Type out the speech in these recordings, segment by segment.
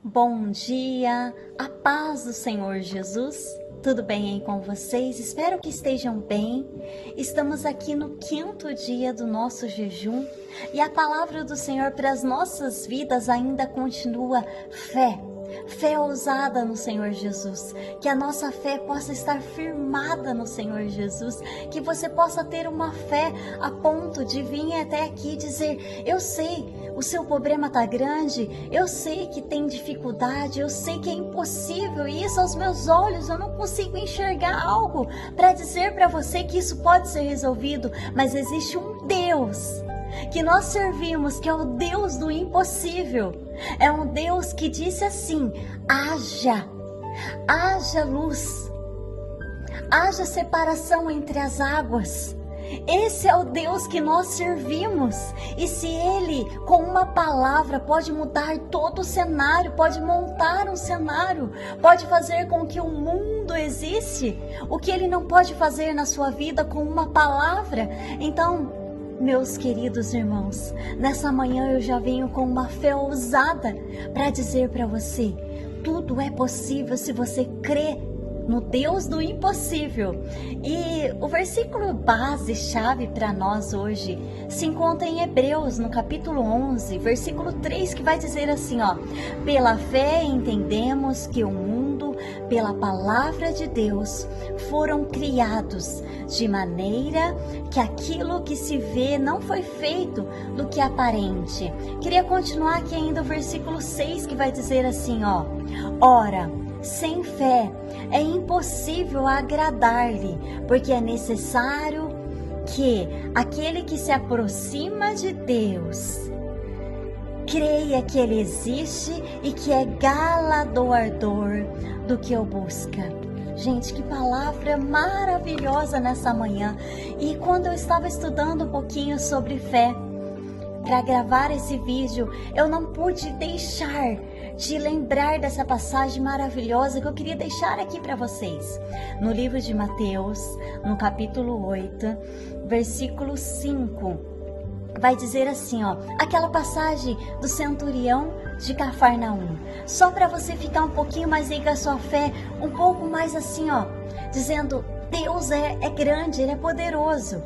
Bom dia, a paz do Senhor Jesus. Tudo bem aí com vocês? Espero que estejam bem. Estamos aqui no 5º dia do nosso jejum e a palavra do Senhor para as nossas vidas ainda continua fé. Fé ousada no Senhor Jesus, que a nossa fé possa estar firmada no Senhor Jesus, que você possa ter uma fé a ponto de vir até aqui e dizer: eu sei, o seu problema está grande, eu sei que tem dificuldade, eu sei que é impossível, e isso aos meus olhos eu não consigo enxergar algo para dizer para você que isso pode ser resolvido, mas existe um Deus que nós servimos, que é o Deus do impossível. É um Deus que disse assim: haja luz, haja separação entre as águas. Esse é o Deus que nós servimos. E se Ele, com uma palavra, pode mudar todo o cenário, pode montar um cenário, pode fazer com que o mundo existe, o que Ele não pode fazer na sua vida com uma palavra? Então, meus queridos irmãos, nessa manhã eu já venho com uma fé ousada para dizer para você: tudo é possível se você crê no Deus do impossível. E o versículo base-chave para nós hoje se encontra em Hebreus, no capítulo 11, versículo 3, que vai dizer assim, ó: pela fé entendemos que o mundo, pela palavra de Deus, foram criados, de maneira que aquilo que se vê não foi feito do que é aparente. Queria continuar aqui ainda o versículo 6, que vai dizer assim, ó: ora, sem fé é impossível agradar-lhe, porque é necessário que aquele que se aproxima de Deus creia que Ele existe e que é galardoador do que o busca. Gente, que palavra maravilhosa nessa manhã. E quando eu estava estudando um pouquinho sobre fé, para gravar esse vídeo, eu não pude deixar de lembrar dessa passagem maravilhosa que eu queria deixar aqui para vocês. No livro de Mateus, no capítulo 8, versículo 5, vai dizer assim, ó, aquela passagem do centurião de Cafarnaum. Só para você ficar um pouquinho mais aí com a sua fé, um pouco mais assim, ó, dizendo: Deus é grande, Ele é poderoso.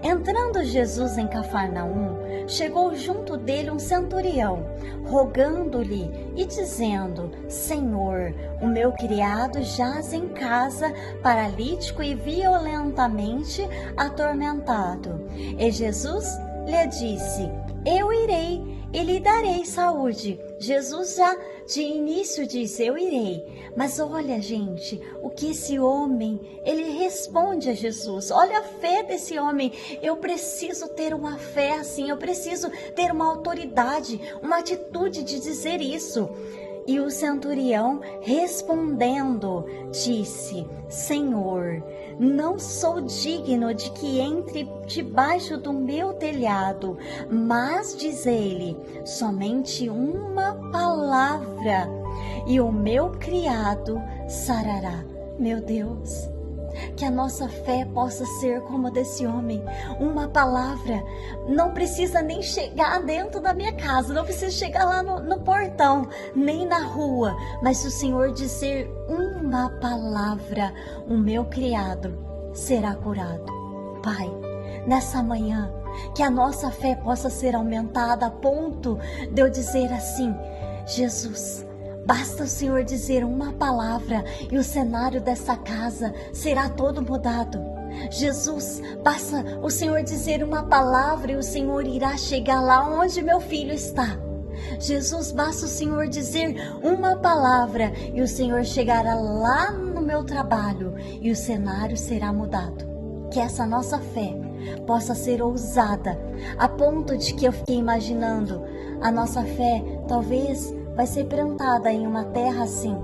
Entrando Jesus em Cafarnaum, chegou junto dele um centurião, rogando-lhe e dizendo: Senhor, o meu criado jaz em casa, paralítico e violentamente atormentado. E Jesus lhe disse: eu irei e lhe darei saúde. Jesus já de início disse: eu irei. Mas olha, gente, o que esse homem, ele responde a Jesus. Olha a fé desse homem. Eu preciso ter uma fé assim, eu preciso ter uma autoridade, uma atitude de dizer isso. E o centurião, respondendo, disse: Senhor, não sou digno de que entre debaixo do meu telhado, mas diz ele somente uma palavra, e o meu criado sarará. Meu Deus, que a nossa fé possa ser como a desse homem, uma palavra. Não precisa nem chegar dentro da minha casa, não precisa chegar lá no portão, nem na rua, mas se o Senhor dizer uma palavra, o meu criado será curado. Pai, nessa manhã, que a nossa fé possa ser aumentada a ponto de eu dizer assim: Jesus, basta o Senhor dizer uma palavra e o cenário dessa casa será todo mudado. Jesus, basta o Senhor dizer uma palavra e o Senhor irá chegar lá onde meu filho está. Jesus, basta o Senhor dizer uma palavra e o Senhor chegará lá no meu trabalho e o cenário será mudado. Que essa nossa fé possa ser ousada, a ponto de que eu fiquei imaginando, a nossa fé talvez vai ser plantada em uma terra assim,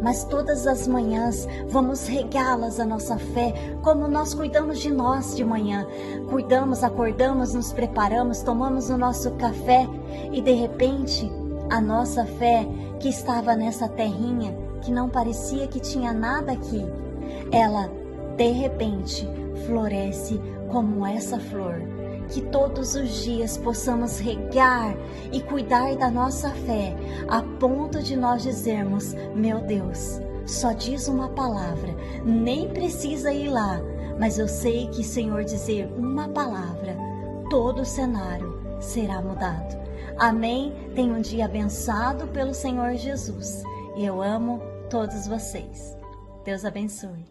mas todas as manhãs vamos regá-las a nossa fé, como nós cuidamos de nós de manhã. Cuidamos, acordamos, nos preparamos, tomamos o nosso café e de repente a nossa fé que estava nessa terrinha, que não parecia que tinha nada aqui, ela de repente floresce como essa flor que todos os dias possamos regar e cuidar da nossa fé, a ponto de nós dizermos: meu Deus, só diz uma palavra, nem precisa ir lá, mas eu sei que, Senhor, dizer uma palavra, todo o cenário será mudado. Amém? Tenha um dia abençoado pelo Senhor Jesus. E eu amo todos vocês. Deus abençoe.